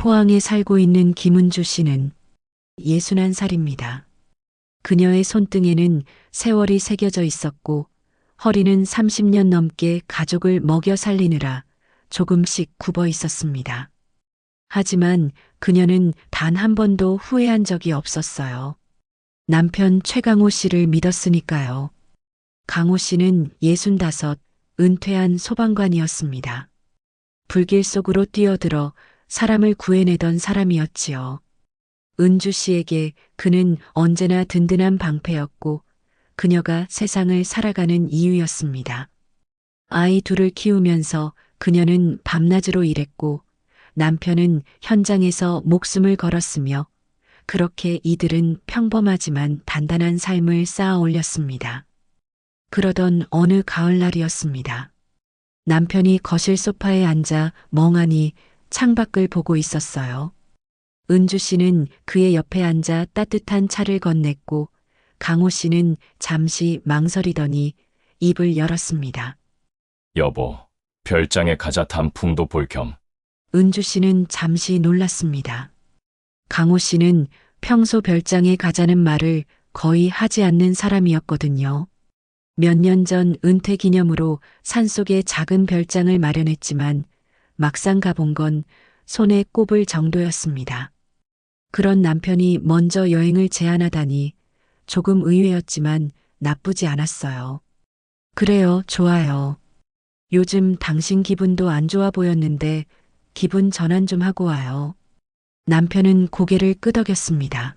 포항에 살고 있는 김은주 씨는 61살입니다. 그녀의 손등에는 세월이 새겨져 있었고 허리는 30년 넘게 가족을 먹여 살리느라 조금씩 굽어 있었습니다. 하지만 그녀는 단 한 번도 후회한 적이 없었어요. 남편 최강호 씨를 믿었으니까요. 강호 씨는 65, 은퇴한 소방관이었습니다. 불길 속으로 뛰어들어 사람을 구해내던 사람이었지요. 은주 씨에게 그는 언제나 든든한 방패였고 그녀가 세상을 살아가는 이유였습니다. 아이 둘을 키우면서 그녀는 밤낮으로 일했고 남편은 현장에서 목숨을 걸었으며 그렇게 이들은 평범하지만 단단한 삶을 쌓아 올렸습니다. 그러던 어느 가을날이었습니다. 남편이 거실 소파에 앉아 멍하니 창밖을 보고 있었어요. 은주 씨는 그의 옆에 앉아 따뜻한 차를 건넸고 강호 씨는 잠시 망설이더니 입을 열었습니다. 여보, 별장에 가자. 단풍도 볼 겸. 은주 씨는 잠시 놀랐습니다. 강호 씨는 평소 별장에 가자는 말을 거의 하지 않는 사람이었거든요. 몇 년 전 은퇴 기념으로 산속에 작은 별장을 마련했지만 막상 가본 건 손에 꼽을 정도였습니다. 그런 남편이 먼저 여행을 제안하다니 조금 의외였지만 나쁘지 않았어요. 그래요, 좋아요. 요즘 당신 기분도 안 좋아 보였는데 기분 전환 좀 하고 와요. 남편은 고개를 끄덕였습니다.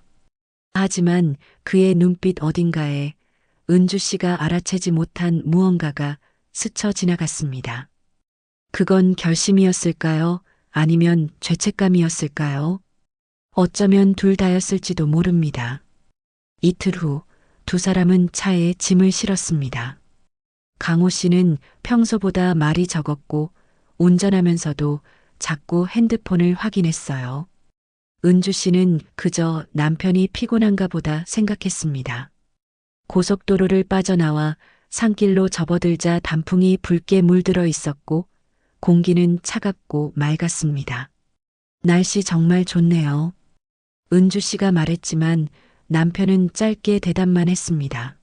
하지만 그의 눈빛 어딘가에 은주 씨가 알아채지 못한 무언가가 스쳐 지나갔습니다. 그건 결심이었을까요? 아니면 죄책감이었을까요? 어쩌면 둘 다였을지도 모릅니다. 이틀 후 두 사람은 차에 짐을 실었습니다. 강호 씨는 평소보다 말이 적었고 운전하면서도 자꾸 핸드폰을 확인했어요. 은주 씨는 그저 남편이 피곤한가 보다 생각했습니다. 고속도로를 빠져나와 산길로 접어들자 단풍이 붉게 물들어 있었고 공기는 차갑고 맑았습니다. 날씨 정말 좋네요. 은주 씨가 말했지만 남편은 짧게 대답만 했습니다.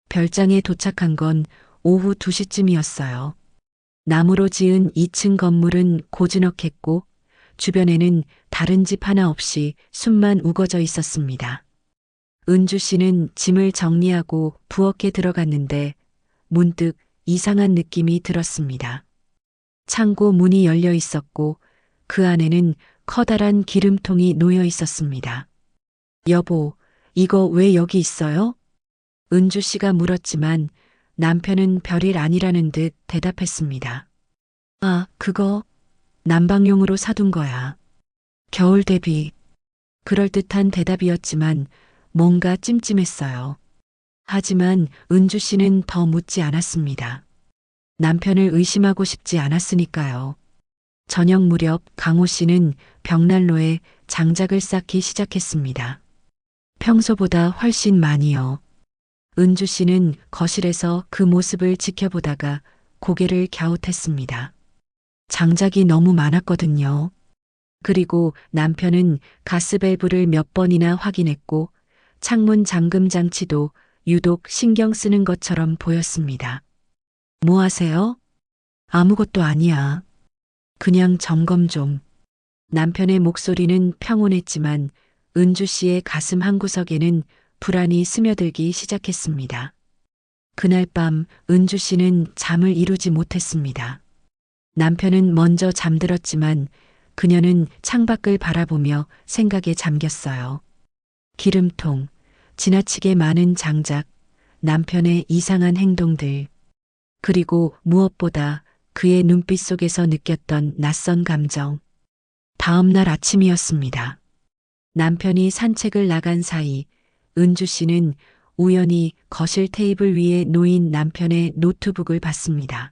별장에 도착한 건 오후 2시쯤이었어요. 나무로 지은 2층 건물은 고즈넉했고 주변에는 다른 집 하나 없이 숲만 우거져 있었습니다. 은주 씨는 짐을 정리하고 부엌에 들어갔는데 문득 이상한 느낌이 들었습니다. 창고 문이 열려 있었고 그 안에는 커다란 기름통이 놓여 있었습니다. 여보, 이거 왜 여기 있어요? 은주 씨가 물었지만 남편은 별일 아니라는 듯 대답했습니다. 아, 그거 난방용으로 사둔 거야. 겨울 대비. 그럴듯한 대답이었지만 뭔가 찜찜했어요. 하지만 은주 씨는 더 묻지 않았습니다. 남편을 의심하고 싶지 않았으니까요. 저녁 무렵 강호 씨는 벽난로에 장작을 쌓기 시작했습니다. 평소보다 훨씬 많이요. 은주 씨는 거실에서 그 모습을 지켜보다가 고개를 갸웃했습니다. 장작이 너무 많았거든요. 그리고 남편은 가스밸브를 몇 번이나 확인했고 창문 잠금 장치도 유독 신경 쓰는 것처럼 보였습니다. 뭐 하세요? 아무것도 아니야. 그냥 점검 좀. 남편의 목소리는 평온했지만 은주 씨의 가슴 한구석에는 불안이 스며들기 시작했습니다. 그날 밤 은주 씨는 잠을 이루지 못했습니다. 남편은 먼저 잠들었지만 그녀는 창밖을 바라보며 생각에 잠겼어요. 기름통, 지나치게 많은 장작, 남편의 이상한 행동들, 그리고 무엇보다 그의 눈빛 속에서 느꼈던 낯선 감정. 다음 날 아침이었습니다. 남편이 산책을 나간 사이 은주 씨는 우연히 거실 테이블 위에 놓인 남편의 노트북을 봤습니다.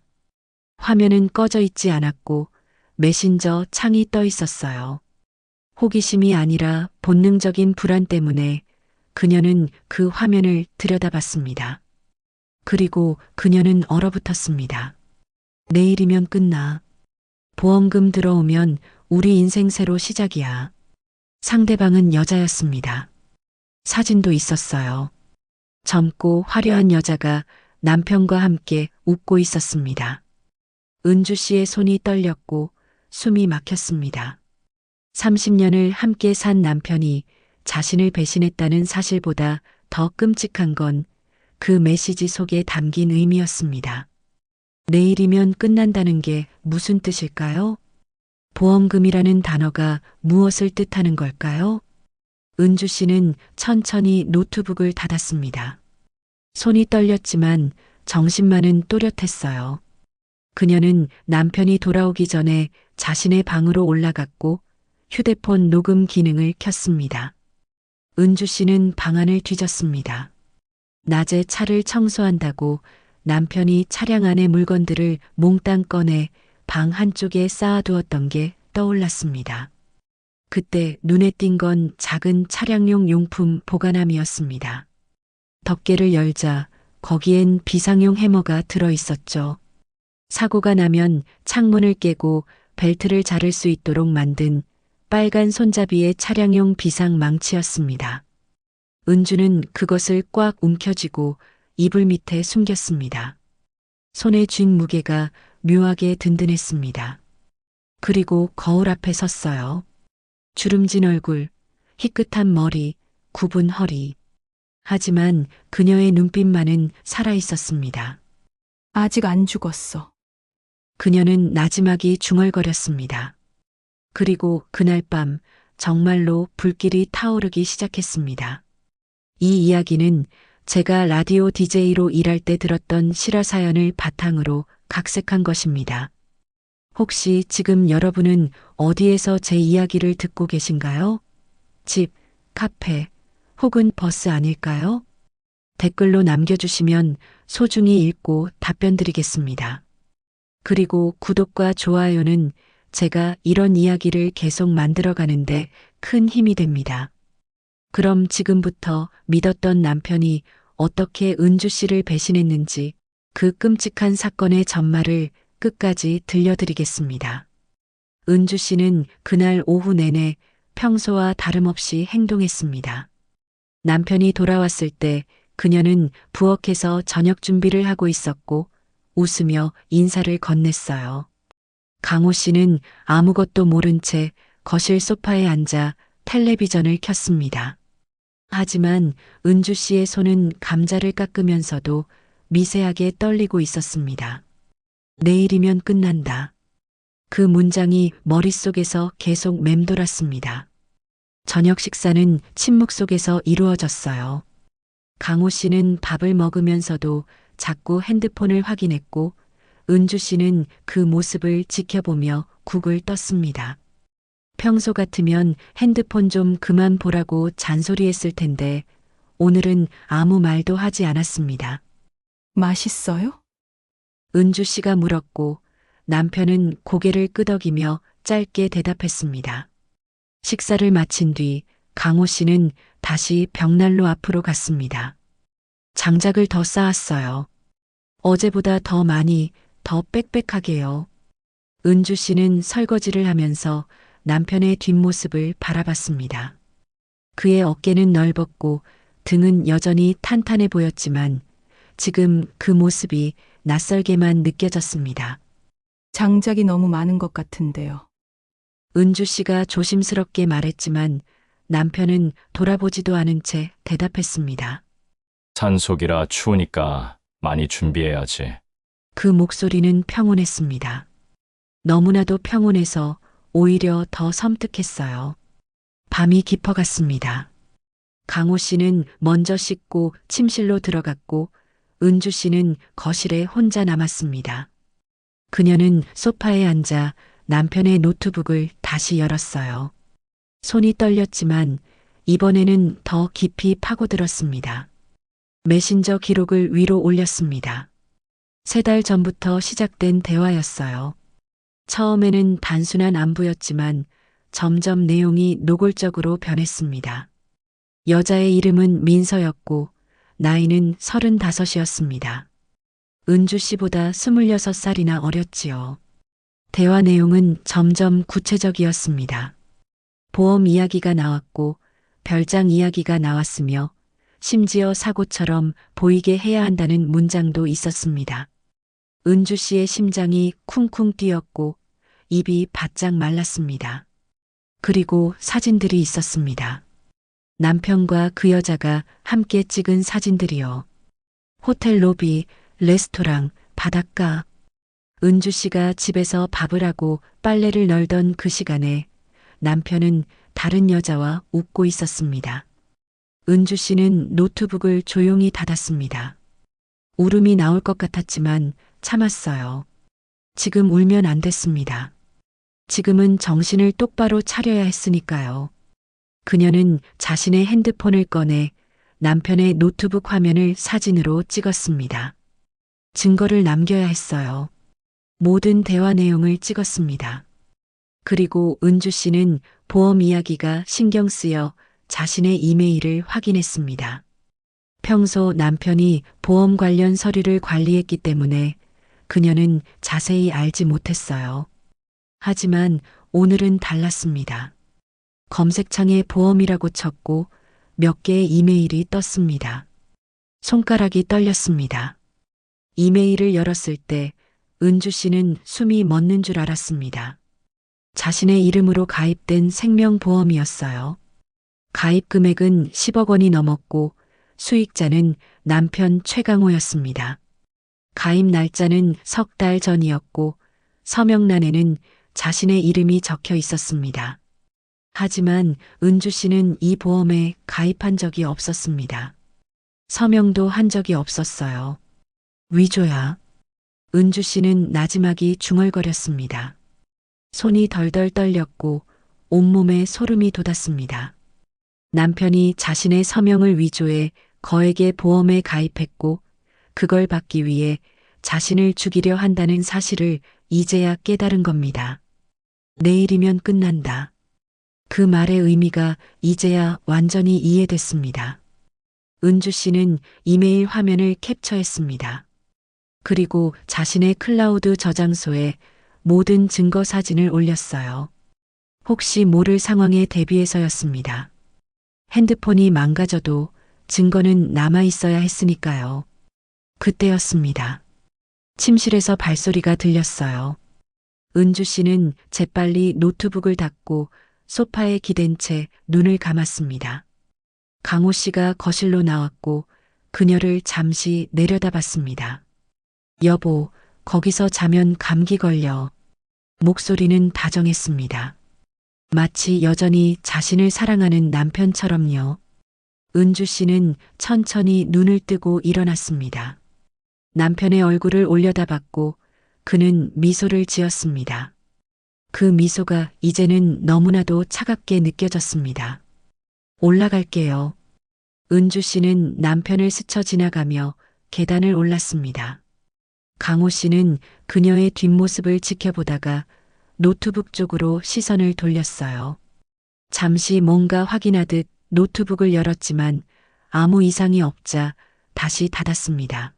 화면은 꺼져 있지 않았고 메신저 창이 떠 있었어요. 호기심이 아니라 본능적인 불안 때문에 그녀는 그 화면을 들여다봤습니다. 그리고 그녀는 얼어붙었습니다. 내일이면 끝나. 보험금 들어오면 우리 인생 새로 시작이야. 상대방은 여자였습니다. 사진도 있었어요. 젊고 화려한 여자가 남편과 함께 웃고 있었습니다. 은주 씨의 손이 떨렸고 숨이 막혔습니다. 30년을 함께 산 남편이 자신을 배신했다는 사실보다 더 끔찍한 건 그 메시지 속에 담긴 의미였습니다. 내일이면 끝난다는 게 무슨 뜻일까요? 보험금이라는 단어가 무엇을 뜻하는 걸까요? 은주 씨는 천천히 노트북을 닫았습니다. 손이 떨렸지만 정신만은 또렷했어요. 그녀는 남편이 돌아오기 전에 자신의 방으로 올라갔고 휴대폰 녹음 기능을 켰습니다. 은주 씨는 방안을 뒤졌습니다. 낮에 차를 청소한다고 남편이 차량 안의 물건들을 몽땅 꺼내 방 한쪽에 쌓아두었던 게 떠올랐습니다. 그때 눈에 띈 건 작은 차량용 용품 보관함이었습니다. 덮개를 열자 거기엔 비상용 해머가 들어 있었죠. 사고가 나면 창문을 깨고 벨트를 자를 수 있도록 만든 빨간 손잡이의 차량용 비상 망치였습니다. 은주는 그것을 꽉 움켜쥐고 이불 밑에 숨겼습니다. 손에 쥔 무게가 묘하게 든든했습니다. 그리고 거울 앞에 섰어요. 주름진 얼굴, 희끗한 머리, 굽은 허리. 하지만 그녀의 눈빛만은 살아 있었습니다. 아직 안 죽었어. 그녀는 나지막이 중얼거렸습니다. 그리고 그날 밤 정말로 불길이 타오르기 시작했습니다. 이 이야기는 제가 라디오 DJ로 일할 때 들었던 실화 사연을 바탕으로 각색한 것입니다. 혹시 지금 여러분은 어디에서 제 이야기를 듣고 계신가요? 집, 카페, 혹은 버스 아닐까요? 댓글로 남겨주시면 소중히 읽고 답변 드리겠습니다. 그리고 구독과 좋아요는 제가 이런 이야기를 계속 만들어가는데 큰 힘이 됩니다. 그럼 지금부터 믿었던 남편이 어떻게 은주 씨를 배신했는지 그 끔찍한 사건의 전말을 끝까지 들려드리겠습니다. 은주 씨는 그날 오후 내내 평소와 다름없이 행동했습니다. 남편이 돌아왔을 때 그녀는 부엌에서 저녁 준비를 하고 있었고 웃으며 인사를 건넸어요. 강호 씨는 아무것도 모른 채 거실 소파에 앉아 텔레비전을 켰습니다. 하지만 은주 씨의 손은 감자를 깎으면서도 미세하게 떨리고 있었습니다. 내일이면 끝난다. 그 문장이 머릿속에서 계속 맴돌았습니다. 저녁 식사는 침묵 속에서 이루어졌어요. 강호 씨는 밥을 먹으면서도 자꾸 핸드폰을 확인했고 은주 씨는 그 모습을 지켜보며 국을 떴습니다. 평소 같으면 핸드폰 좀 그만 보라고 잔소리했을 텐데 오늘은 아무 말도 하지 않았습니다. 맛있어요? 은주 씨가 물었고 남편은 고개를 끄덕이며 짧게 대답했습니다. 식사를 마친 뒤 강호 씨는 다시 벽난로 앞으로 갔습니다. 장작을 더 쌓았어요. 어제보다 더 많이, 더 빽빽하게요. 은주 씨는 설거지를 하면서 남편의 뒷모습을 바라봤습니다. 그의 어깨는 넓었고 등은 여전히 탄탄해 보였지만 지금 그 모습이 낯설게만 느껴졌습니다. 장작이 너무 많은 것 같은데요. 은주 씨가 조심스럽게 말했지만 남편은 돌아보지도 않은 채 대답했습니다. 산속이라 추우니까 많이 준비해야지. 그 목소리는 평온했습니다. 너무나도 평온해서 오히려 더 섬뜩했어요. 밤이 깊어갔습니다. 강호 씨는 먼저 씻고 침실로 들어갔고 은주 씨는 거실에 혼자 남았습니다. 그녀는 소파에 앉아 남편의 노트북을 다시 열었어요. 손이 떨렸지만 이번에는 더 깊이 파고들었습니다. 메신저 기록을 위로 올렸습니다. 3달 전부터 시작된 대화였어요. 처음에는 단순한 안부였지만 점점 내용이 노골적으로 변했습니다. 여자의 이름은 민서였고 나이는 35이었습니다. 은주 씨보다 26살이나 어렸지요. 대화 내용은 점점 구체적이었습니다. 보험 이야기가 나왔고 별장 이야기가 나왔으며 심지어 사고처럼 보이게 해야 한다는 문장도 있었습니다. 은주 씨의 심장이 쿵쿵 뛰었고 입이 바짝 말랐습니다. 그리고 사진들이 있었습니다. 남편과 그 여자가 함께 찍은 사진들이요. 호텔 로비, 레스토랑, 바닷가. 은주 씨가 집에서 밥을 하고 빨래를 널던 그 시간에 남편은 다른 여자와 웃고 있었습니다. 은주 씨는 노트북을 조용히 닫았습니다. 울음이 나올 것 같았지만 참았어요. 지금 울면 안 됐습니다. 지금은 정신을 똑바로 차려야 했으니까요. 그녀는 자신의 핸드폰을 꺼내 남편의 노트북 화면을 사진으로 찍었습니다. 증거를 남겨야 했어요. 모든 대화 내용을 찍었습니다. 그리고 은주 씨는 보험 이야기가 신경 쓰여 자신의 이메일을 확인했습니다. 평소 남편이 보험 관련 서류를 관리했기 때문에 그녀는 자세히 알지 못했어요. 하지만 오늘은 달랐습니다. 검색창에 보험이라고 쳤고 몇 개의 이메일이 떴습니다. 손가락이 떨렸습니다. 이메일을 열었을 때 은주 씨는 숨이 멎는 줄 알았습니다. 자신의 이름으로 가입된 생명보험이었어요. 가입 금액은 10억 원이 넘었고 수익자는 남편 최강호였습니다. 가입 날짜는 석 달 전이었고 서명란에는 자신의 이름이 적혀 있었습니다. 하지만 은주 씨는 이 보험에 가입한 적이 없었습니다. 서명도 한 적이 없었어요. 위조야. 은주 씨는 나지막이 중얼거렸습니다. 손이 덜덜 떨렸고 온몸에 소름이 돋았습니다. 남편이 자신의 서명을 위조해 거액의 보험에 가입했고 그걸 받기 위해 자신을 죽이려 한다는 사실을 이제야 깨달은 겁니다. 내일이면 끝난다. 그 말의 의미가 이제야 완전히 이해됐습니다. 은주 씨는 이메일 화면을 캡처했습니다. 그리고 자신의 클라우드 저장소에 모든 증거 사진을 올렸어요. 혹시 모를 상황에 대비해서였습니다. 핸드폰이 망가져도 증거는 남아 있어야 했으니까요. 그때였습니다. 침실에서 발소리가 들렸어요. 은주 씨는 재빨리 노트북을 닫고 소파에 기댄 채 눈을 감았습니다. 강호 씨가 거실로 나왔고 그녀를 잠시 내려다봤습니다. 여보, 거기서 자면 감기 걸려. 목소리는 다정했습니다. 마치 여전히 자신을 사랑하는 남편처럼요. 은주 씨는 천천히 눈을 뜨고 일어났습니다. 남편의 얼굴을 올려다봤고 그는 미소를 지었습니다. 그 미소가 이제는 너무나도 차갑게 느껴졌습니다. 올라갈게요. 은주 씨는 남편을 스쳐 지나가며 계단을 올랐습니다. 강호 씨는 그녀의 뒷모습을 지켜보다가 노트북 쪽으로 시선을 돌렸어요. 잠시 뭔가 확인하듯 노트북을 열었지만 아무 이상이 없자 다시 닫았습니다.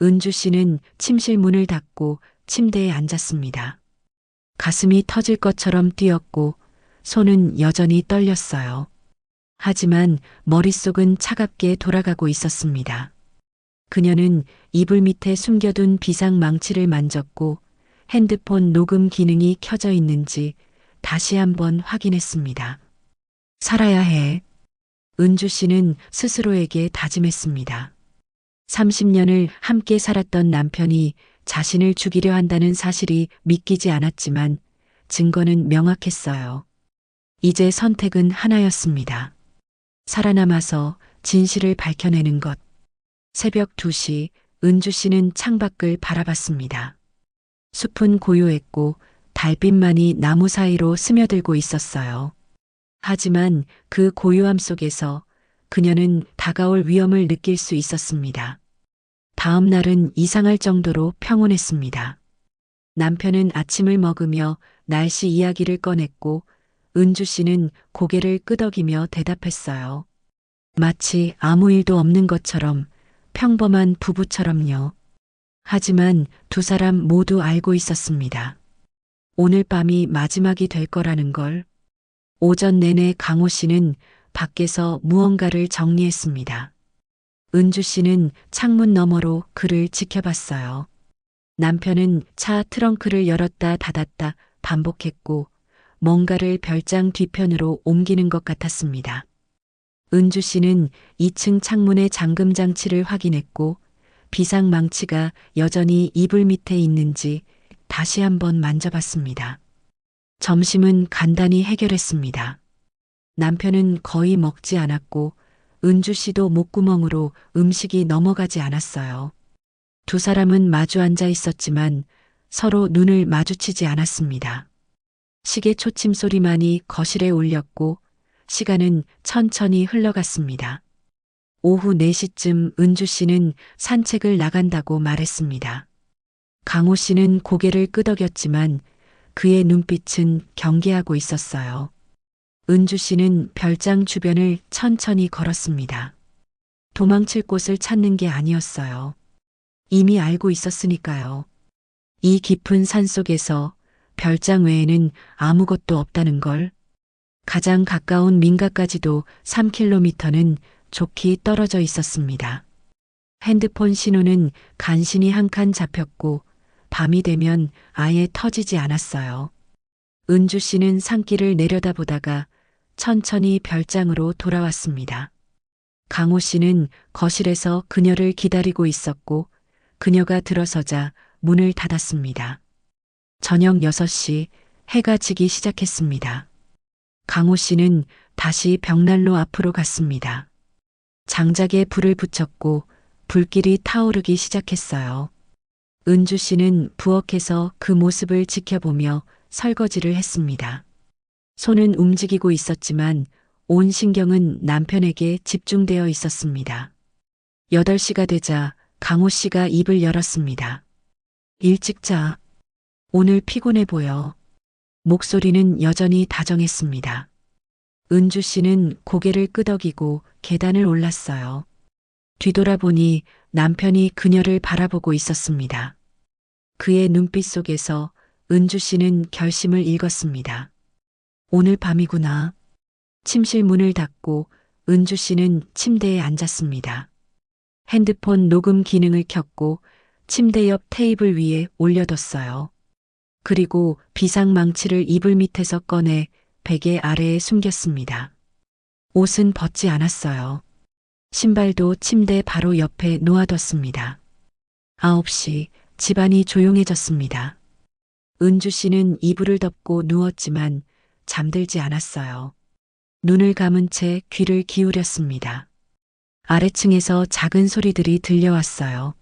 은주 씨는 침실 문을 닫고 침대에 앉았습니다. 가슴이 터질 것처럼 뛰었고 손은 여전히 떨렸어요. 하지만 머릿속은 차갑게 돌아가고 있었습니다. 그녀는 이불 밑에 숨겨둔 비상망치를 만졌고 핸드폰 녹음 기능이 켜져 있는지 다시 한번 확인했습니다. 살아야 해. 은주 씨는 스스로에게 다짐했습니다. 30년을 함께 살았던 남편이 자신을 죽이려 한다는 사실이 믿기지 않았지만 증거는 명확했어요. 이제 선택은 하나였습니다. 살아남아서 진실을 밝혀내는 것. 새벽 2시 은주 씨는 창밖을 바라봤습니다. 숲은 고요했고 달빛만이 나무 사이로 스며들고 있었어요. 하지만 그 고요함 속에서 그녀는 다가올 위험을 느낄 수 있었습니다. 다음 날은 이상할 정도로 평온했습니다. 남편은 아침을 먹으며 날씨 이야기를 꺼냈고 은주 씨는 고개를 끄덕이며 대답했어요. 마치 아무 일도 없는 것처럼 평범한 부부처럼요. 하지만 두 사람 모두 알고 있었습니다. 오늘 밤이 마지막이 될 거라는 걸. 오전 내내 강호 씨는 밖에서 무언가를 정리했습니다. 은주 씨는 창문 너머로 그를 지켜봤어요. 남편은 차 트렁크를 열었다 닫았다 반복했고 뭔가를 별장 뒤편으로 옮기는 것 같았습니다. 은주 씨는 2층 창문의 잠금 장치를 확인했고 비상망치가 여전히 이불 밑에 있는지 다시 한번 만져봤습니다. 점심은 간단히 해결했습니다. 남편은 거의 먹지 않았고 은주 씨도 목구멍으로 음식이 넘어가지 않았어요. 두 사람은 마주 앉아 있었지만 서로 눈을 마주치지 않았습니다. 시계 초침 소리만이 거실에 울렸고 시간은 천천히 흘러갔습니다. 오후 4시쯤 은주 씨는 산책을 나간다고 말했습니다. 강호 씨는 고개를 끄덕였지만 그의 눈빛은 경계하고 있었어요. 은주 씨는 별장 주변을 천천히 걸었습니다. 도망칠 곳을 찾는 게 아니었어요. 이미 알고 있었으니까요. 이 깊은 산 속에서 별장 외에는 아무것도 없다는 걸. 가장 가까운 민가까지도 3km는 좋게 떨어져 있었습니다. 핸드폰 신호는 간신히 한 칸 잡혔고 밤이 되면 아예 터지지 않았어요. 은주 씨는 산길을 내려다보다가 천천히 별장으로 돌아왔습니다. 강호 씨는 거실에서 그녀를 기다리고 있었고 그녀가 들어서자 문을 닫았습니다. 저녁 6시 해가 지기 시작했습니다. 강호 씨는 다시 벽난로 앞으로 갔습니다. 장작에 불을 붙였고 불길이 타오르기 시작했어요. 은주 씨는 부엌에서 그 모습을 지켜보며 설거지를 했습니다. 손은 움직이고 있었지만 온 신경은 남편에게 집중되어 있었습니다. 8시가 되자 강호 씨가 입을 열었습니다. 일찍 자. 오늘 피곤해 보여. 목소리는 여전히 다정했습니다. 은주 씨는 고개를 끄덕이고 계단을 올랐어요. 뒤돌아보니 남편이 그녀를 바라보고 있었습니다. 그의 눈빛 속에서 은주 씨는 결심을 읽었습니다. 오늘 밤이구나. 침실 문을 닫고 은주 씨는 침대에 앉았습니다. 핸드폰 녹음 기능을 켰고 침대 옆 테이블 위에 올려뒀어요. 그리고 비상망치를 이불 밑에서 꺼내 베개 아래에 숨겼습니다. 옷은 벗지 않았어요. 신발도 침대 바로 옆에 놓아뒀습니다. 9시 집안이 조용해졌습니다. 은주 씨는 이불을 덮고 누웠지만 잠들지 않았어요. 눈을 감은 채 귀를 기울였습니다. 아래층에서 작은 소리들이 들려왔어요.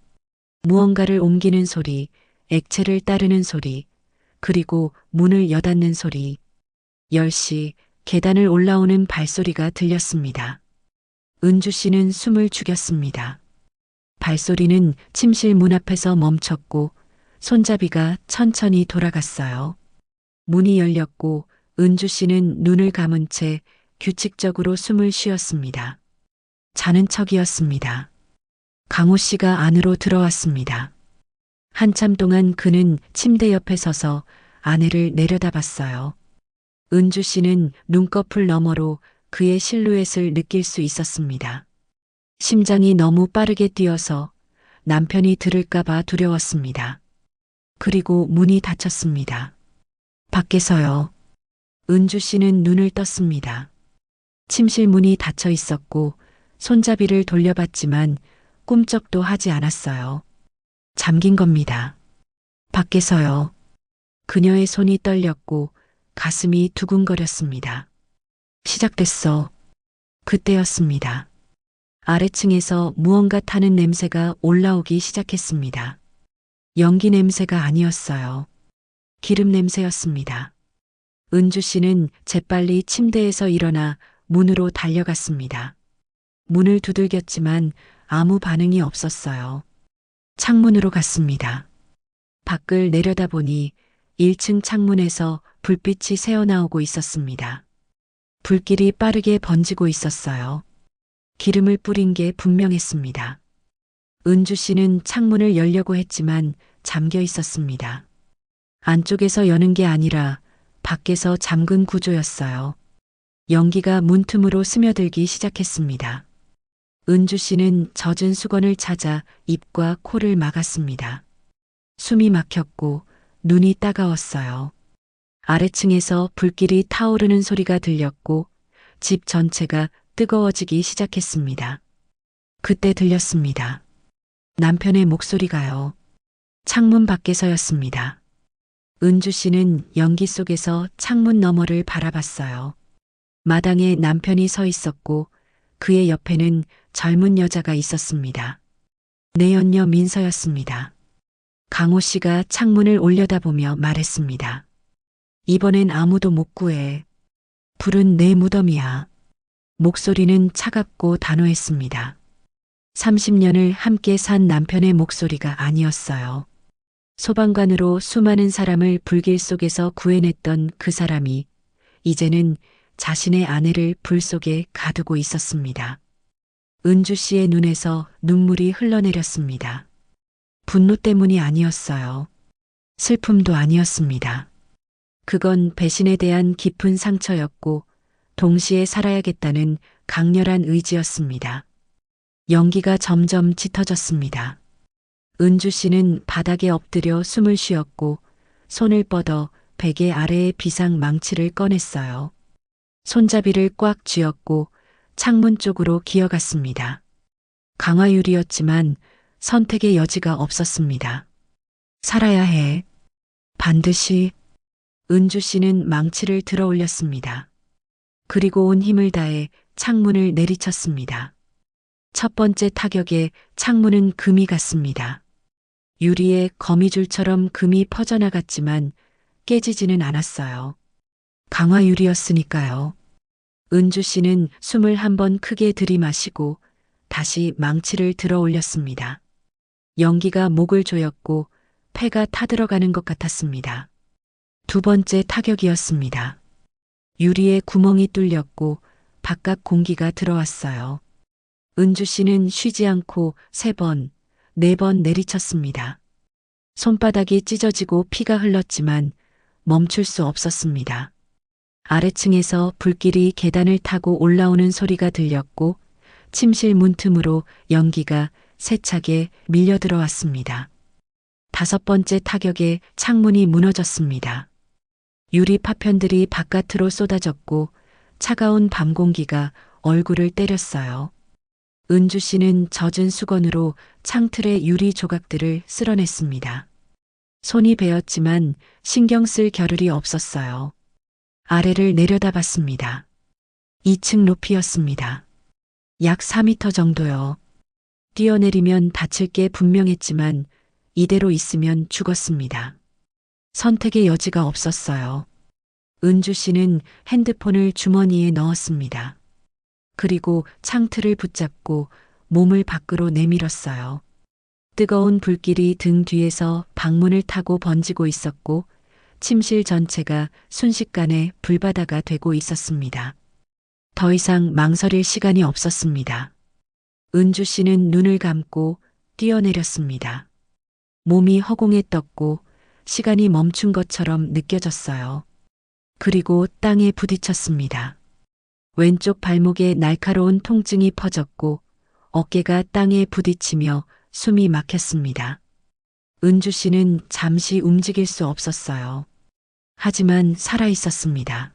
무언가를 옮기는 소리, 액체를 따르는 소리, 그리고 문을 여닫는 소리. 10시 계단을 올라오는 발소리가 들렸습니다. 은주 씨는 숨을 죽였습니다. 발소리는 침실 문 앞에서 멈췄고 손잡이가 천천히 돌아갔어요. 문이 열렸고 은주 씨는 눈을 감은 채 규칙적으로 숨을 쉬었습니다. 자는 척이었습니다. 강호 씨가 안으로 들어왔습니다. 한참 동안 그는 침대 옆에 서서 아내를 내려다봤어요. 은주 씨는 눈꺼풀 너머로 그의 실루엣을 느낄 수 있었습니다. 심장이 너무 빠르게 뛰어서 남편이 들을까봐 두려웠습니다. 그리고 문이 닫혔습니다. 밖에서요. 은주 씨는 눈을 떴습니다. 침실 문이 닫혀 있었고 손잡이를 돌려봤지만 꿈쩍도 하지 않았어요. 잠긴 겁니다. 밖에서요. 그녀의 손이 떨렸고 가슴이 두근거렸습니다. 시작됐어. 그때였습니다. 아래층에서 무언가 타는 냄새가 올라오기 시작했습니다. 연기 냄새가 아니었어요. 기름 냄새였습니다. 은주 씨는 재빨리 침대에서 일어나 문으로 달려갔습니다. 문을 두들겼지만 아무 반응이 없었어요. 창문으로 갔습니다. 밖을 내려다보니 1층 창문에서 불빛이 새어나오고 있었습니다. 불길이 빠르게 번지고 있었어요. 기름을 뿌린 게 분명했습니다. 은주 씨는 창문을 열려고 했지만 잠겨 있었습니다. 안쪽에서 여는 게 아니라 밖에서 잠근 구조였어요. 연기가 문틈으로 스며들기 시작했습니다. 은주 씨는 젖은 수건을 찾아 입과 코를 막았습니다. 숨이 막혔고 눈이 따가웠어요. 아래층에서 불길이 타오르는 소리가 들렸고 집 전체가 뜨거워지기 시작했습니다. 그때 들렸습니다. 남편의 목소리가요. 창문 밖에서였습니다. 은주 씨는 연기 속에서 창문 너머를 바라봤어요. 마당에 남편이 서 있었고 그의 옆에는 젊은 여자가 있었습니다. 내연녀 민서였습니다. 강호 씨가 창문을 올려다보며 말했습니다. 이번엔 아무도 못 구해. 불은 내 무덤이야. 목소리는 차갑고 단호했습니다. 30년을 함께 산 남편의 목소리가 아니었어요. 소방관으로 수많은 사람을 불길 속에서 구해냈던 그 사람이 이제는 자신의 아내를 불 속에 가두고 있었습니다. 은주 씨의 눈에서 눈물이 흘러내렸습니다. 분노 때문이 아니었어요. 슬픔도 아니었습니다. 그건 배신에 대한 깊은 상처였고 동시에 살아야겠다는 강렬한 의지였습니다. 연기가 점점 짙어졌습니다. 은주 씨는 바닥에 엎드려 숨을 쉬었고 손을 뻗어 베개 아래의 비상 망치를 꺼냈어요. 손잡이를 꽉 쥐었고 창문 쪽으로 기어갔습니다. 강화유리였지만 선택의 여지가 없었습니다. 살아야 해. 반드시. 은주 씨는 망치를 들어 올렸습니다. 그리고 온 힘을 다해 창문을 내리쳤습니다. 첫 번째 타격에 창문은 금이 갔습니다. 유리에 거미줄처럼 금이 퍼져나갔지만 깨지지는 않았어요. 강화유리였으니까요. 은주 씨는 숨을 한번 크게 들이마시고 다시 망치를 들어 올렸습니다. 연기가 목을 조였고 폐가 타들어가는 것 같았습니다. 두 번째 타격이었습니다. 유리에 구멍이 뚫렸고 바깥 공기가 들어왔어요. 은주 씨는 쉬지 않고 3번, 4번 내리쳤습니다. 손바닥이 찢어지고 피가 흘렀지만 멈출 수 없었습니다. 아래층에서 불길이 계단을 타고 올라오는 소리가 들렸고 침실 문틈으로 연기가 세차게 밀려 들어왔습니다. 5번째 타격에 창문이 무너졌습니다. 유리 파편들이 바깥으로 쏟아졌고 차가운 밤 공기가 얼굴을 때렸어요. 은주 씨는 젖은 수건으로 창틀의 유리 조각들을 쓸어냈습니다. 손이 베었지만 신경 쓸 겨를이 없었어요. 아래를 내려다봤습니다. 2층 높이였습니다. 약 4m 정도요. 뛰어내리면 다칠 게 분명했지만 이대로 있으면 죽었습니다. 선택의 여지가 없었어요. 은주 씨는 핸드폰을 주머니에 넣었습니다. 그리고 창틀을 붙잡고 몸을 밖으로 내밀었어요. 뜨거운 불길이 등 뒤에서 방문을 타고 번지고 있었고 침실 전체가 순식간에 불바다가 되고 있었습니다. 더 이상 망설일 시간이 없었습니다. 은주 씨는 눈을 감고 뛰어내렸습니다. 몸이 허공에 떴고 시간이 멈춘 것처럼 느껴졌어요. 그리고 땅에 부딪혔습니다. 왼쪽 발목에 날카로운 통증이 퍼졌고 어깨가 땅에 부딪히며 숨이 막혔습니다. 은주 씨는 잠시 움직일 수 없었어요. 하지만 살아 있었습니다.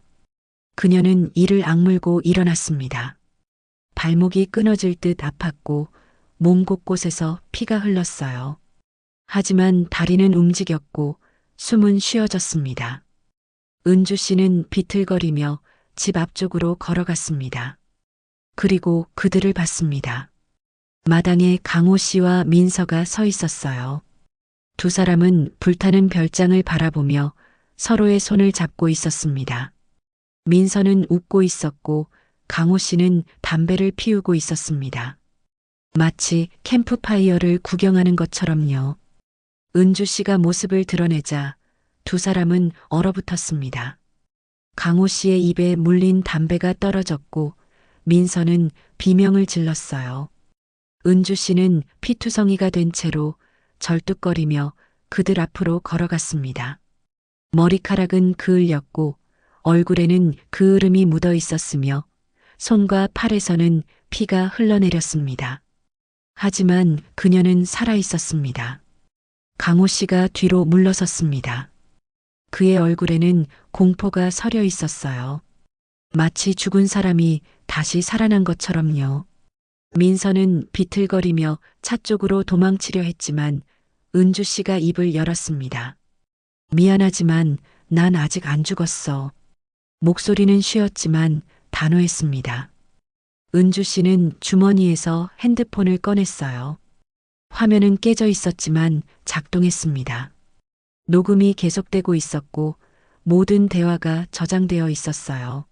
그녀는 이를 악물고 일어났습니다. 발목이 끊어질 듯 아팠고 몸 곳곳에서 피가 흘렀어요. 하지만 다리는 움직였고 숨은 쉬어졌습니다. 은주 씨는 비틀거리며 집 앞쪽으로 걸어갔습니다. 그리고 그들을 봤습니다. 마당에 강호 씨와 민서가 서 있었어요. 두 사람은 불타는 별장을 바라보며 서로의 손을 잡고 있었습니다. 민서는 웃고 있었고 강호 씨는 담배를 피우고 있었습니다. 마치 캠프파이어를 구경하는 것처럼요. 은주 씨가 모습을 드러내자 두 사람은 얼어붙었습니다. 강호 씨의 입에 물린 담배가 떨어졌고 민서는 비명을 질렀어요. 은주 씨는 피투성이가 된 채로 절뚝거리며 그들 앞으로 걸어갔습니다. 머리카락은 그을렸고 얼굴에는 그을음이 묻어 있었으며 손과 팔에서는 피가 흘러내렸습니다. 하지만 그녀는 살아 있었습니다. 강호 씨가 뒤로 물러섰습니다. 그의 얼굴에는 공포가 서려 있었어요. 마치 죽은 사람이 다시 살아난 것처럼요. 민서는 비틀거리며 차 쪽으로 도망치려 했지만 은주 씨가 입을 열었습니다. 미안하지만 난 아직 안 죽었어. 목소리는 쉬었지만 단호했습니다. 은주 씨는 주머니에서 핸드폰을 꺼냈어요. 화면은 깨져 있었지만 작동했습니다. 녹음이 계속되고 있었고 모든 대화가 저장되어 있었어요.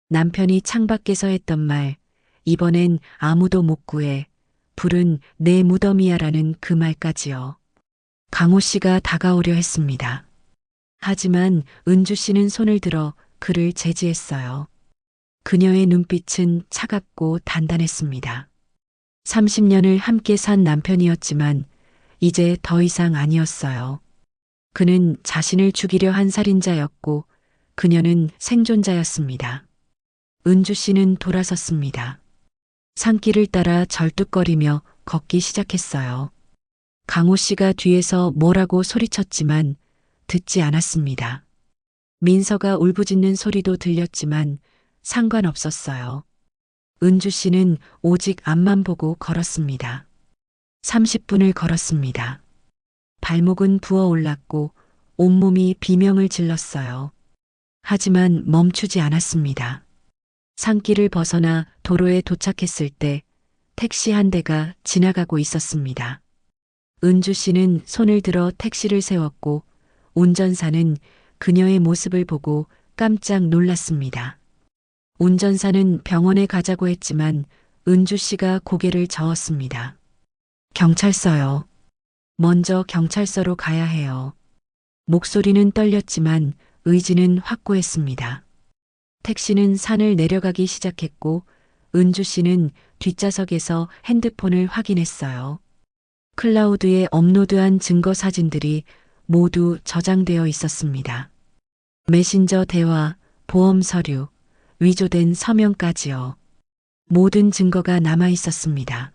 남편이 창밖에서 했던 말, 이번엔 아무도 못 구해. 불은 내 무덤이야라는 그 말까지요. 강호 씨가 다가오려 했습니다. 하지만 은주 씨는 손을 들어 그를 제지했어요. 그녀의 눈빛은 차갑고 단단했습니다. 30년을 함께 산 남편이었지만 이제 더 이상 아니었어요. 그는 자신을 죽이려 한 살인자였고 그녀는 생존자였습니다. 은주 씨는 돌아섰습니다. 산길을 따라 절뚝거리며 걷기 시작했어요. 강호 씨가 뒤에서 뭐라고 소리쳤지만 듣지 않았습니다. 민서가 울부짖는 소리도 들렸지만 상관없었어요. 은주 씨는 오직 앞만 보고 걸었습니다. 30분을 걸었습니다. 발목은 부어올랐고 온몸이 비명을 질렀어요. 하지만 멈추지 않았습니다. 산길을 벗어나 도로에 도착했을 때 택시 한 대가 지나가고 있었습니다. 은주 씨는 손을 들어 택시를 세웠고 운전사는 그녀의 모습을 보고 깜짝 놀랐습니다. 운전사는 병원에 가자고 했지만 은주 씨가 고개를 저었습니다. 경찰서요. 먼저 경찰서로 가야 해요. 목소리는 떨렸지만 의지는 확고했습니다. 택시는 산을 내려가기 시작했고 은주 씨는 뒷좌석에서 핸드폰을 확인했어요. 클라우드에 업로드한 증거 사진들이 모두 저장되어 있었습니다. 메신저 대화, 보험 서류, 위조된 서명까지요. 모든 증거가 남아 있었습니다.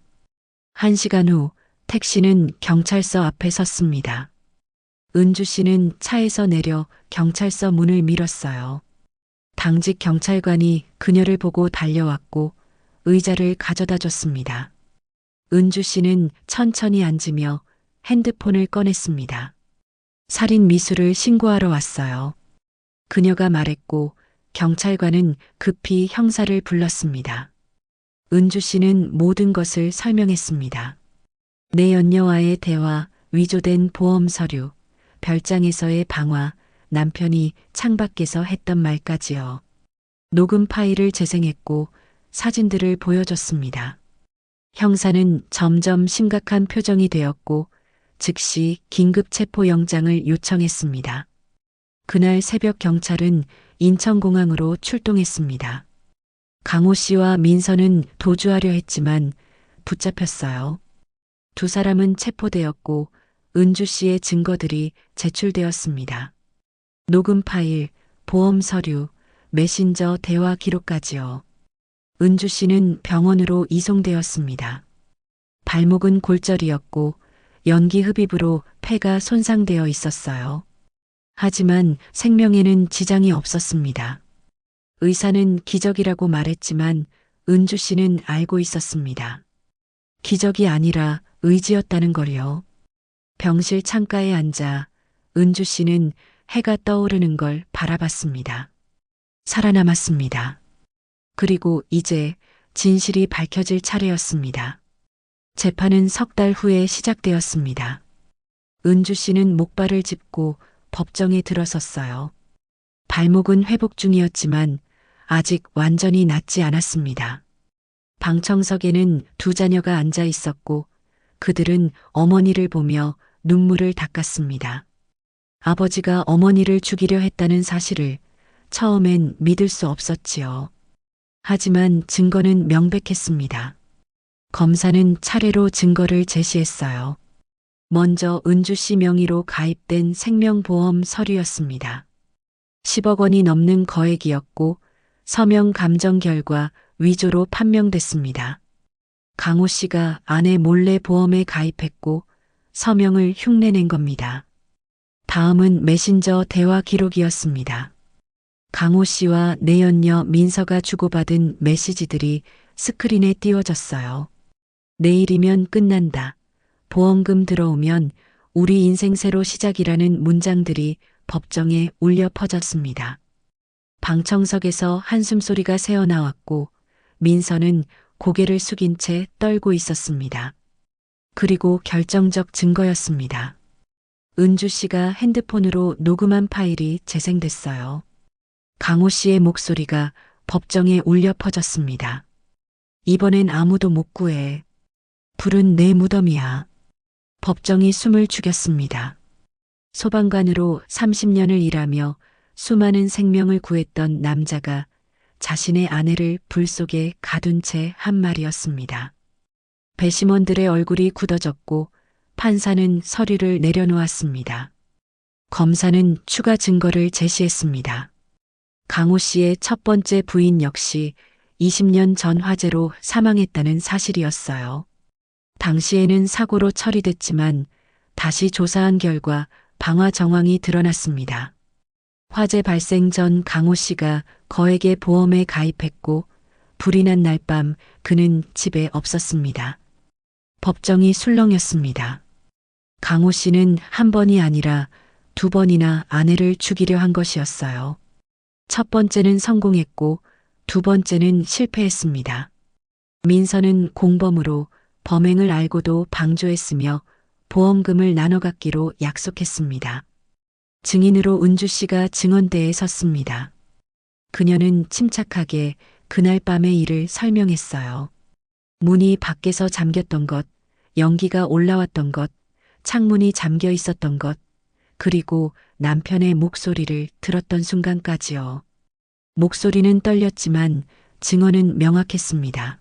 1시간 후 택시는 경찰서 앞에 섰습니다. 은주 씨는 차에서 내려 경찰서 문을 밀었어요. 당직 경찰관이 그녀를 보고 달려왔고 의자를 가져다 줬습니다. 은주 씨는 천천히 앉으며 핸드폰을 꺼냈습니다. 살인 미수를 신고하러 왔어요. 그녀가 말했고 경찰관은 급히 형사를 불렀습니다. 은주 씨는 모든 것을 설명했습니다. 내 연녀와의 대화, 위조된 보험 서류, 별장에서의 방화, 남편이 창밖에서 했던 말까지요. 녹음 파일을 재생했고 사진들을 보여줬습니다. 형사는 점점 심각한 표정이 되었고 즉시 긴급 체포 영장을 요청했습니다. 그날 새벽 경찰은 인천공항으로 출동했습니다. 강호 씨와 민서는 도주하려 했지만 붙잡혔어요. 두 사람은 체포되었고 은주 씨의 증거들이 제출되었습니다. 녹음 파일, 보험 서류, 메신저 대화 기록까지요. 은주 씨는 병원으로 이송되었습니다. 발목은 골절이었고 연기 흡입으로 폐가 손상되어 있었어요. 하지만 생명에는 지장이 없었습니다. 의사는 기적이라고 말했지만 은주 씨는 알고 있었습니다. 기적이 아니라 의지였다는 걸요. 병실 창가에 앉아 은주 씨는 해가 떠오르는 걸 바라봤습니다. 살아남았습니다. 그리고 이제 진실이 밝혀질 차례였습니다. 재판은 석 달 후에 시작되었습니다. 은주 씨는 목발을 짚고 법정에 들어섰어요. 발목은 회복 중이었지만 아직 완전히 낫지 않았습니다. 방청석에는 두 자녀가 앉아 있었고 그들은 어머니를 보며 눈물을 닦았습니다. 아버지가 어머니를 죽이려 했다는 사실을 처음엔 믿을 수 없었지요. 하지만 증거는 명백했습니다. 검사는 차례로 증거를 제시했어요. 먼저 은주 씨 명의로 가입된 생명보험 서류였습니다. 10억 원이 넘는 거액이었고 서명 감정 결과 위조로 판명됐습니다. 강호 씨가 아내 몰래 보험에 가입했고 서명을 흉내낸 겁니다. 다음은 메신저 대화 기록이었습니다. 강호 씨와 내연녀 민서가 주고받은 메시지들이 스크린에 띄워졌어요. 내일이면 끝난다. 보험금 들어오면 우리 인생 새로 시작이라는 문장들이 법정에 울려 퍼졌습니다. 방청석에서 한숨소리가 새어나왔고 민서는 고개를 숙인 채 떨고 있었습니다. 그리고 결정적 증거였습니다. 은주 씨가 핸드폰으로 녹음한 파일이 재생됐어요. 강호 씨의 목소리가 법정에 울려 퍼졌습니다. 이번엔 아무도 못 구해. 불은 내 무덤이야. 법정이 숨을 죽였습니다. 소방관으로 30년을 일하며 수많은 생명을 구했던 남자가 자신의 아내를 불 속에 가둔 채 한 말이었습니다. 배심원들의 얼굴이 굳어졌고 판사는 서류를 내려놓았습니다. 검사는 추가 증거를 제시했습니다. 강호 씨의 첫 번째 부인 역시 20년 전 화재로 사망했다는 사실이었어요. 당시에는 사고로 처리됐지만 다시 조사한 결과 방화 정황이 드러났습니다. 화재 발생 전 강호 씨가 거액의 보험에 가입했고 불이 난 날 밤 그는 집에 없었습니다. 법정이 술렁였습니다. 강호 씨는 한 번이 아니라 두 번이나 아내를 죽이려 한 것이었어요. 첫 번째는 성공했고 두 번째는 실패했습니다. 민서는 공범으로 범행을 알고도 방조했으며 보험금을 나눠 갖기로 약속했습니다. 증인으로 은주 씨가 증언대에 섰습니다. 그녀는 침착하게 그날 밤의 일을 설명했어요. 문이 밖에서 잠겼던 것, 연기가 올라왔던 것, 창문이 잠겨 있었던 것, 그리고 남편의 목소리를 들었던 순간까지요. 목소리는 떨렸지만 증언은 명확했습니다.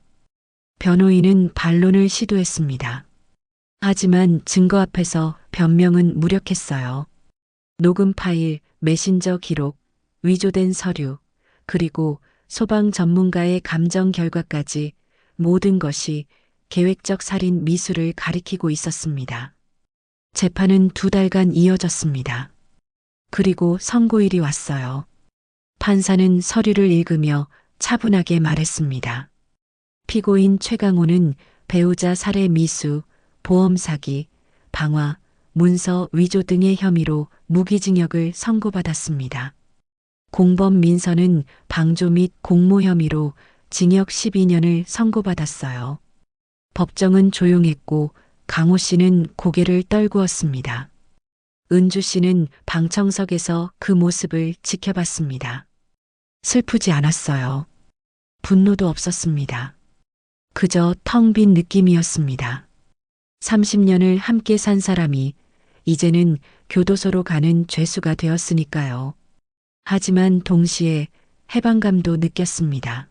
변호인은 반론을 시도했습니다. 하지만 증거 앞에서 변명은 무력했어요. 녹음 파일, 메신저 기록, 위조된 서류, 그리고 소방 전문가의 감정 결과까지 모든 것이 계획적 살인 미수를 가리키고 있었습니다. 재판은 2달간 이어졌습니다. 그리고 선고일이 왔어요. 판사는 서류를 읽으며 차분하게 말했습니다. 피고인 최강호는 배우자 살해 미수, 보험 사기, 방화, 문서 위조 등의 혐의로 무기징역을 선고받았습니다. 공범 민서는 방조 및 공모 혐의로 징역 12년을 선고받았어요. 법정은 조용했고 강호 씨는 고개를 떨구었습니다. 은주 씨는 방청석에서 그 모습을 지켜봤습니다. 슬프지 않았어요. 분노도 없었습니다. 그저 텅 빈 느낌이었습니다. 30년을 함께 산 사람이 이제는 교도소로 가는 죄수가 되었으니까요. 하지만 동시에 해방감도 느꼈습니다.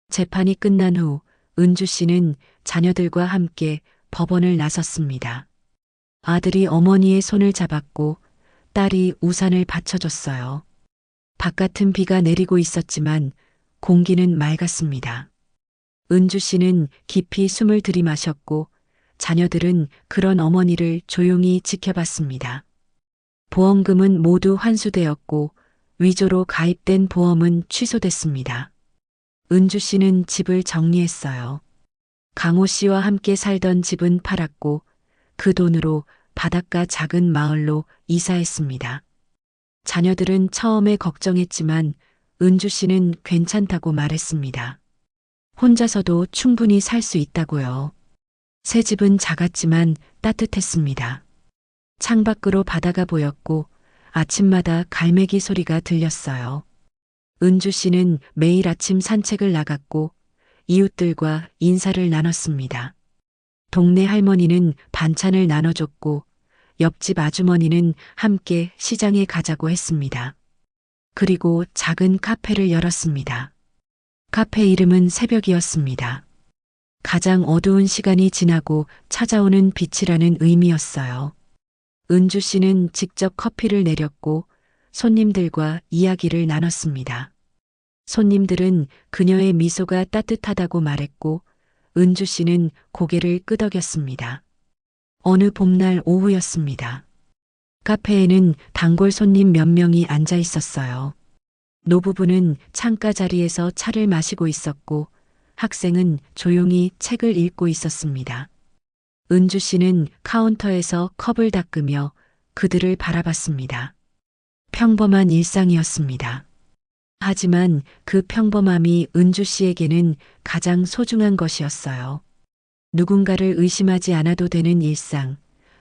재판이 끝난 후 은주 씨는 자녀들과 함께 법원을 나섰습니다. 아들이 어머니의 손을 잡았고 딸이 우산을 받쳐줬어요. 바깥은 비가 내리고 있었지만 공기는 맑았습니다. 은주 씨는 깊이 숨을 들이마셨고 자녀들은 그런 어머니를 조용히 지켜봤습니다. 보험금은 모두 환수되었고 위조로 가입된 보험은 취소됐습니다. 은주 씨는 집을 정리했어요. 강호 씨와 함께 살던 집은 팔았고 그 돈으로 바닷가 작은 마을로 이사했습니다. 자녀들은 처음에 걱정했지만 은주 씨는 괜찮다고 말했습니다. 혼자서도 충분히 살 수 있다고요. 새 집은 작았지만 따뜻했습니다. 창밖으로 바다가 보였고 아침마다 갈매기 소리가 들렸어요. 은주 씨는 매일 아침 산책을 나갔고 이웃들과 인사를 나눴습니다. 동네 할머니는 반찬을 나눠줬고 옆집 아주머니는 함께 시장에 가자고 했습니다. 그리고 작은 카페를 열었습니다. 카페 이름은 새벽이었습니다. 가장 어두운 시간이 지나고 찾아오는 빛이라는 의미였어요. 은주 씨는 직접 커피를 내렸고 손님들과 이야기를 나눴습니다. 손님들은 그녀의 미소가 따뜻하다고 말했고 은주 씨는 고개를 끄덕였습니다. 어느 봄날 오후였습니다. 카페에는 단골 손님 몇 명이 앉아 있었어요. 노부부는 창가 자리에서 차를 마시고 있었고 학생은 조용히 책을 읽고 있었습니다. 은주 씨는 카운터에서 컵을 닦으며 그들을 바라봤습니다. 평범한 일상이었습니다. 하지만 그 평범함이 은주 씨에게는 가장 소중한 것이었어요. 누군가를 의심하지 않아도 되는 일상,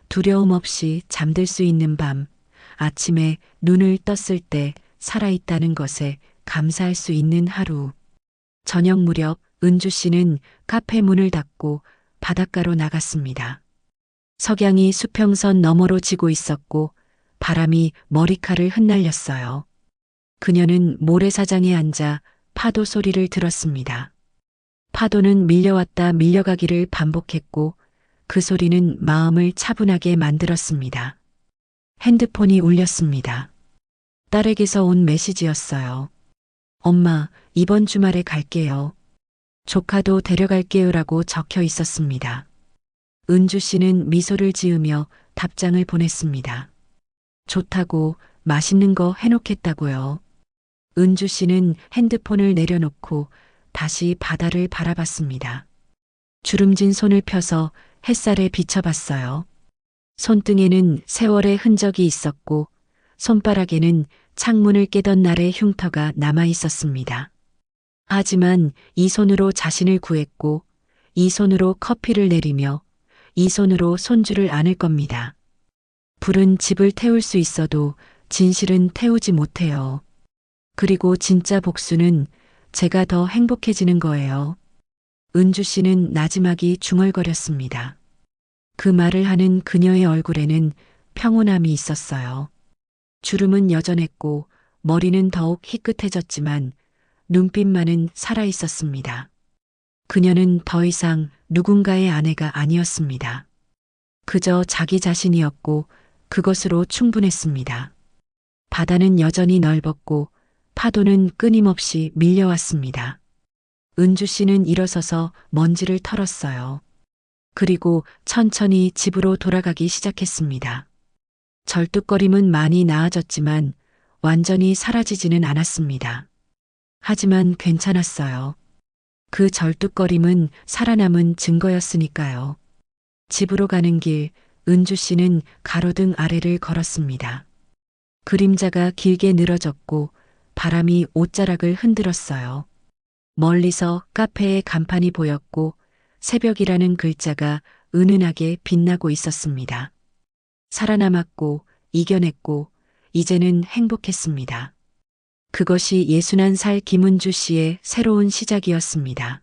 두려움 없이 잠들 수 있는 밤, 아침에 눈을 떴을 때 살아있다는 것에 감사할 수 있는 하루. 저녁 무렵 은주 씨는 카페 문을 닫고 바닷가로 나갔습니다. 석양이 수평선 너머로 지고 있었고 바람이 머리카락을 흩날렸어요. 그녀는 모래사장에 앉아 파도 소리를 들었습니다. 파도는 밀려왔다 밀려가기를 반복했고 그 소리는 마음을 차분하게 만들었습니다. 핸드폰이 울렸습니다. 딸에게서 온 메시지였어요. 엄마, 이번 주말에 갈게요. 조카도 데려갈게요라고 적혀 있었습니다. 은주 씨는 미소를 지으며 답장을 보냈습니다. 좋다고 맛있는 거 해놓겠다고요. 은주 씨는 핸드폰을 내려놓고 다시 바다를 바라봤습니다. 주름진 손을 펴서 햇살에 비춰봤어요. 손등에는 세월의 흔적이 있었고 손바닥에는 창문을 깨던 날의 흉터가 남아 있었습니다. 하지만 이 손으로 자신을 구했고 이 손으로 커피를 내리며 이 손으로 손주를 안을 겁니다. 불은 집을 태울 수 있어도 진실은 태우지 못해요. 그리고 진짜 복수는 제가 더 행복해지는 거예요. 은주 씨는 나지막이 중얼거렸습니다. 그 말을 하는 그녀의 얼굴에는 평온함이 있었어요. 주름은 여전했고 머리는 더욱 희끗해졌지만 눈빛만은 살아 있었습니다. 그녀는 더 이상 누군가의 아내가 아니었습니다. 그저 자기 자신이었고 그것으로 충분했습니다. 바다는 여전히 넓었고 파도는 끊임없이 밀려왔습니다. 은주 씨는 일어서서 먼지를 털었어요. 그리고 천천히 집으로 돌아가기 시작했습니다. 절뚝거림은 많이 나아졌지만 완전히 사라지지는 않았습니다. 하지만 괜찮았어요. 그 절뚝거림은 살아남은 증거였으니까요. 집으로 가는 길, 은주 씨는 가로등 아래를 걸었습니다. 그림자가 길게 늘어졌고 바람이 옷자락을 흔들었어요. 멀리서 카페의 간판이 보였고 새벽이라는 글자가 은은하게 빛나고 있었습니다. 살아남았고 이겨냈고 이제는 행복했습니다. 그것이 61살 김은주 씨의 새로운 시작이었습니다.